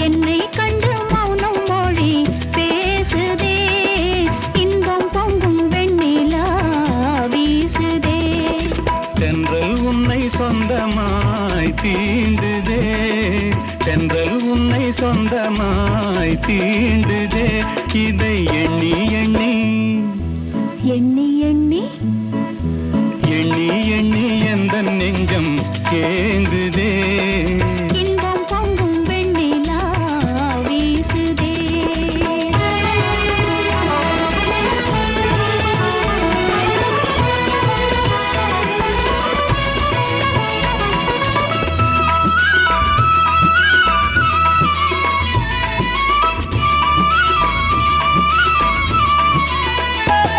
என்னை கண்டு மௌனம் மொழி பேசுதே, இன்பம் பொங்கும் வெண்ணிலா வீசுதே. தென்றல் உன்னை சொந்தமாய் தீண்டுதே, தென்றல் உன்னை சொந்தமாய் தீண்டுதே. இதை